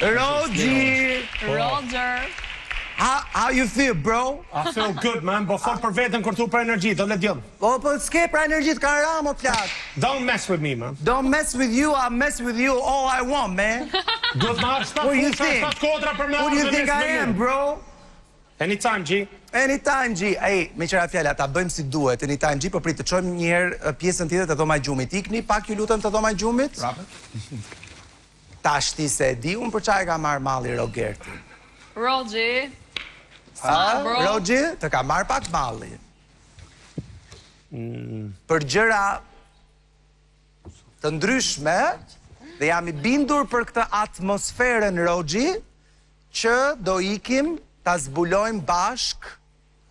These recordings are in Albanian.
Roger. How you feel, bro? I feel good, man. Po fol për veten kur thu për energji, do le djem. Po s'ke pra energji të kanë ra, mo plak. Don't mess with me, man. Don't mess with you, I mess with you all I want, man. Duhet ma shtat What do you fusha, think? shtat kodra për me What do you think I am, bro? Anytime, G. Anytime, G. Ej, me qëra fjalla, ta bëjmë si duhet. Anytime, G, po prit të qojmë njëherë pjesën tjetër të Dhoma e Gjumit. Ikni pak ju lutem të Dhoma e Gjumit. Ta shti se e di unë për çaj ka marrë malli Rogerti. Roger. Roger, të ka marrë pak malli. Për gjëra të ndryshme, dhe jam i bindur për këtë atmosferën, Rogi, që do ikim ta zbulojmë bashk,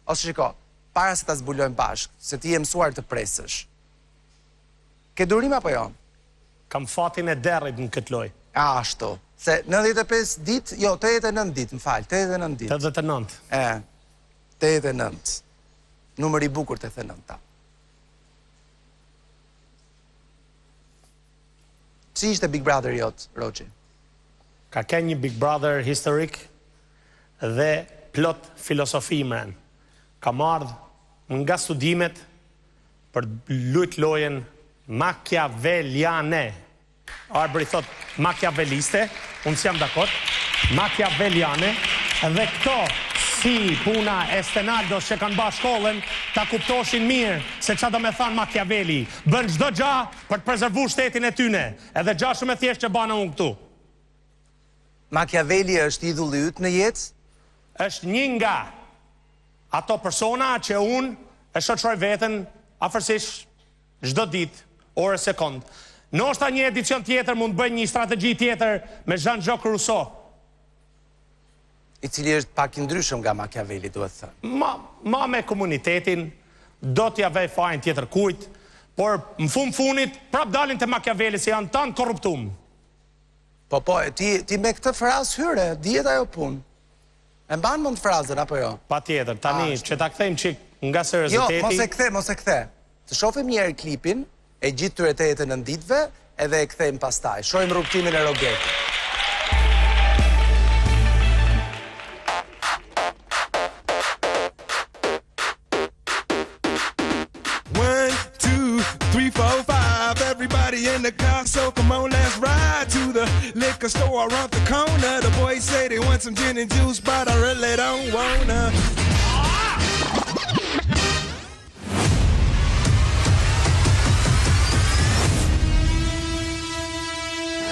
ose shiko, para se ta zbulojmë bashk, se ti je mësuar të presësh. Ke durim apo jo? Kam fatin e derrit në këtë loj. Ashtu. Se 95 dit, jo, 89 dit, më falë, 89 dit. 89. 89. Numër i bukur 89 ta. Si ishte Big Brother jot, Rogi? Ka ke një Big Brother historik dhe plot filosofi mren. Ka marrë nga studimet për lujt lojen Machiavelliane. Arbri thot Machiavelliste, unë s'jam dakord, Machiavelliane, dhe këto si puna e Stenaldos që kanë ba shkollën, ta kuptoshin mirë se qa do me thanë Machiavelli. Bën çdo gja për të prezervu shtetin e tyne, edhe gja shumë e thjesht që bana unë këtu. Machiavelli është idhulli yt në jetë? Është një nga ato persona që unë e shoqëroj veten afërsisht çdo ditë, orë sekond. Ndoshta një edicion tjetër mund bëjnë një strategji tjetër me Jean-Jacques Rousseau. I cili është pak i ndryshëm nga Machiavelli, duhet thënë. Ma me komunitetin, do t'ja vej fajin tjetër kujt, por në funit, prap dalin të Machiavelli se janë tanë korruptum. Po, ti me këtë frazë hyre, dihet ajo punë. E mban mund frazën, apo jo? Pa tjetër, tani, që ta kthejmë qik nga serioziteti. Jo, mos e kthe. Të shohim njerë klipin, e gjithë tyre të 89 ditëve, edhe e kthejmë pastaj. Shohim rrugtimin e Rogertit. Everybody in the car, so come on, let's ride to the liquor store around the corner. The boys say they want some gin and juice, but I really don't wanna.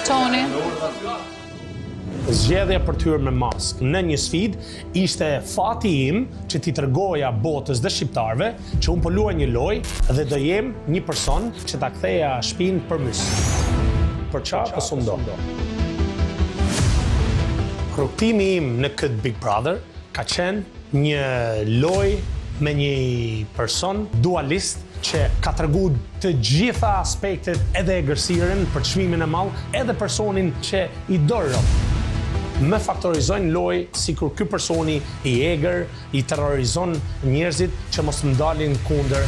Tony. Zgjedhja për të hyrë me mask në një sfidë ishte fati im që t'i tregoja botës dhe shqiptarëve që unë po luaj një lojë dhe do jem një person që ta ktheja shtëpinë përmys. Për çfarë po s'u ndo? Rrugtimi im në këtë Big Brother ka qenë një lojë me një person dualist që ka tregu të gjitha aspektet edhe egërsiren për çmimin e madh, edhe personin që i dorë. Me faktorizojnë loj si kur ky personi i egër, i terrorizon njerëzit që mos të ndalin kundër.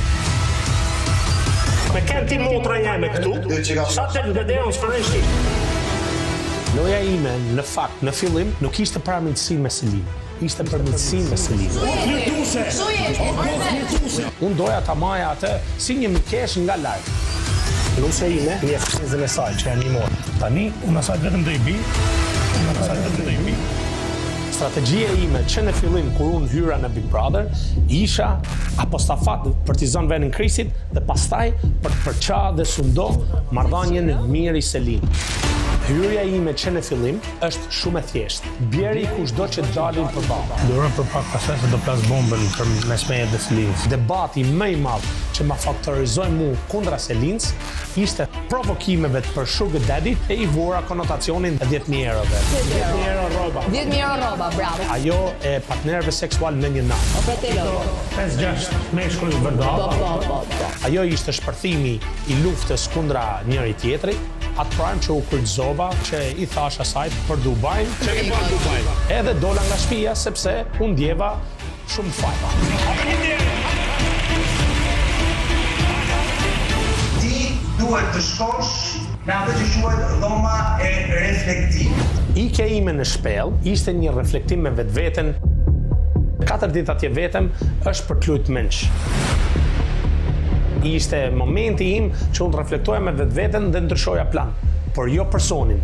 Me kënë ti motra jeme këtu, sa të të deon së përreshti. Loja ime, në fakt, në fillim, nuk ishte paramëndësi me Selim. Ishte përmëtësi me Selim. Unë doja ta maja atë si një mikesh nga lartë. Nuse ime, një fështizën e saj që e një morë. Tani, unë asaj vetëm dhe i bi, strategjia ime që në fillim kur unë hyra në Big Brother isha apostafat për t'i zënë vendin krisit dhe pastaj për të përqa dhe sundo marrëdhënien mirë i Selim. Hyrja ime që në fillim është shumë e thjeshtë. Bjeri kushdo që dalin përballë. Duroj për pak pastaj se do plas bombën mes meje dhe Selinës. Debati më i madh që ma faktorizoi mua kundra Selinës ishte provokimeve për Sugar Daddy e i vura konotacionin e 10.000 eurove. 10.000 euro rroba. 10.000 euro rroba, bravo. Ajo e partnerëve seksual në një natë. 5-6 meshkuj vërdall. Ajo ishte shpërthimi i luftës kundra njëri tjetrit. Atë pranë që u kryqëzova, që i thash asaj për Dubajin, që i bën Dubajin. Edhe dola nga shtëpia sepse unë ndjeva shumë fajta. Ti duhet të shkosh në atë që quhet dhoma e reflektimit. Ikja ime në shpellë ishte një reflektim me vetveten. 4 ditë atje vetëm është për të luajtur menç. Ishte momenti im që unë reflektoja me vetveten dhe ndryshoja plan, por jo personin.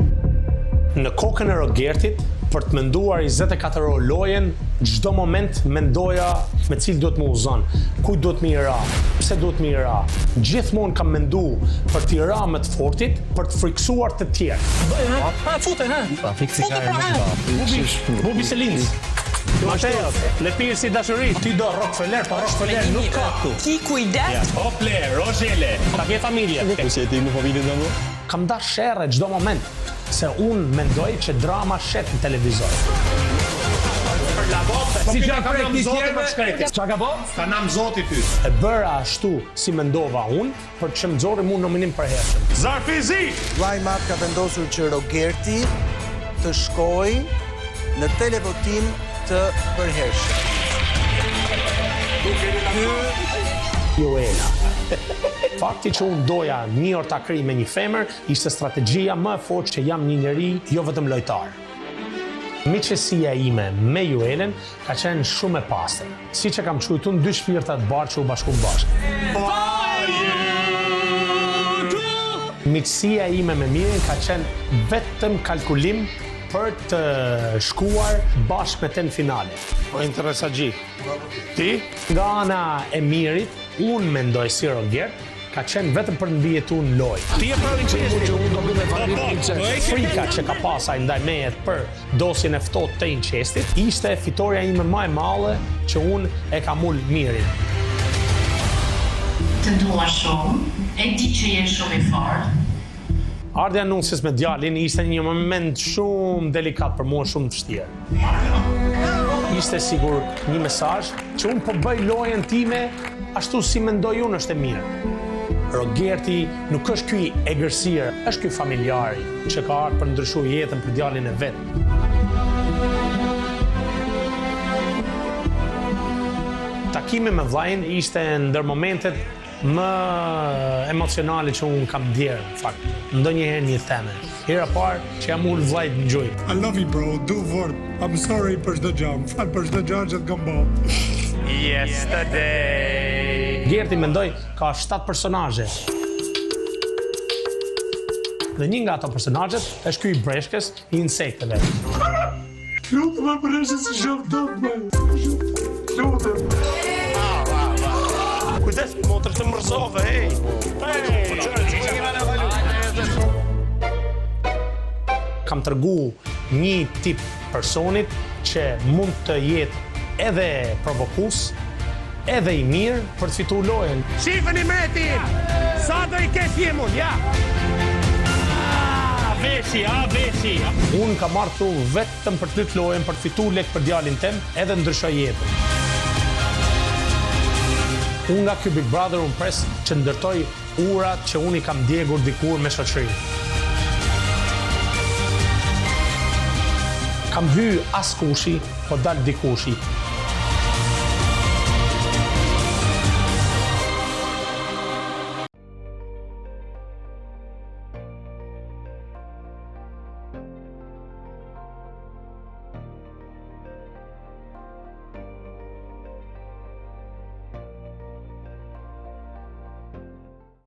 Në kokën e Rogertit, për të menduar 24 orë lojen, çdo moment mendoja me cilë duhet më uzon, kujt duhet më i ra, pse duhet më i ra. Gjithmonë kam menduar për t'i ra me të fortit, për të friksuar të tjerë. Fute, ha? Bubi Selins. Mateo, le pirë si dashuri. Ti do Rockefeller, pa Rockefeller nuk ka këtu. Ki kujdes. Ople, Rogele, ta ke familje. Si e ti në familje dhe më? Kam dash sherrë çdo moment, se unë mendoj që drama shet në televizor. Si që ka nam zoti për shkreti. Qa ka bo? Ka nam zoti ty. E bëra ashtu si mendova unë, për që më zori mu nominim për hershëm. Zarfizi! Vllai ka vendosur që Rogerti të shkojë në televotim të përhershëm. Joela. Fakti që unë doja një orë ta krijoj me një femër, ishte strategjia më e fortë që jam një njeri, jo vetëm lojtar. Miqësia ime me Joelen ka qenë shumë e pastër. Siç e kam shkruar unë, 2 shpirta të bardhë që u bashkuan bashkë. Miqësia ime me Mirin ka qenë vetëm kalkulim për të shkuar bashkë me të në finale. Po interesa gji. Ti? Nga ana e Mirit, unë mendoj si Rogert, ka qenë vetëm për në bijetu në loj. Ti e frika që ka pasaj ndaj meje për dosjen e ftohtë të inqestit, ishte fitoria ime më e madhe që unë e kam ul Mirin. Të dua shumë, e di që je shumë i fortë. Ardha e nusjes me djalin ishte një moment shumë delikat për mua, shumë vështirë. Ishte sigur një mesazh që unë po bëj lojën time ashtu si mendoj unë është e mirë. Rogerti nuk është ky egërsir, është ky familjari që ka ardhur për ndryshu jetën për djalin e vet. Takimi me vllajin ishte ndër momentet më emocionale që unë kam djerë, në fakt. Ndonjëherë një theme. Hera parë që jam ul vllajt në gjujë. I love you bro, do fort. I'm sorry për çdo gjë, fal për çdo gjë që të kam bërë. Yesterday. Gerti mendoj ka 7 personazhe. Dhe një nga ato personazhet është ky i breshkës i insekteve. Lutem më përreshë si shumë dot më. Lutem. Kujdes, motrë të mërzove, hej! Kam tërgu një tip personit që mund të jetë edhe provokus, edhe i mirë për të fitu lojën. Shifën i mretin! Sa do i kesh jemun, ja! Veshi! Unë ka marrë këtu vetëm për të lyp lojën, për të fitu lek për djalin tem, edhe ndryshoj jetën. Unë nga ky Big Brother unë pres që ndërtoj urat që unë i kam djegur dikur me shoqërinë. Kam hy as kushi, po dal dikushi.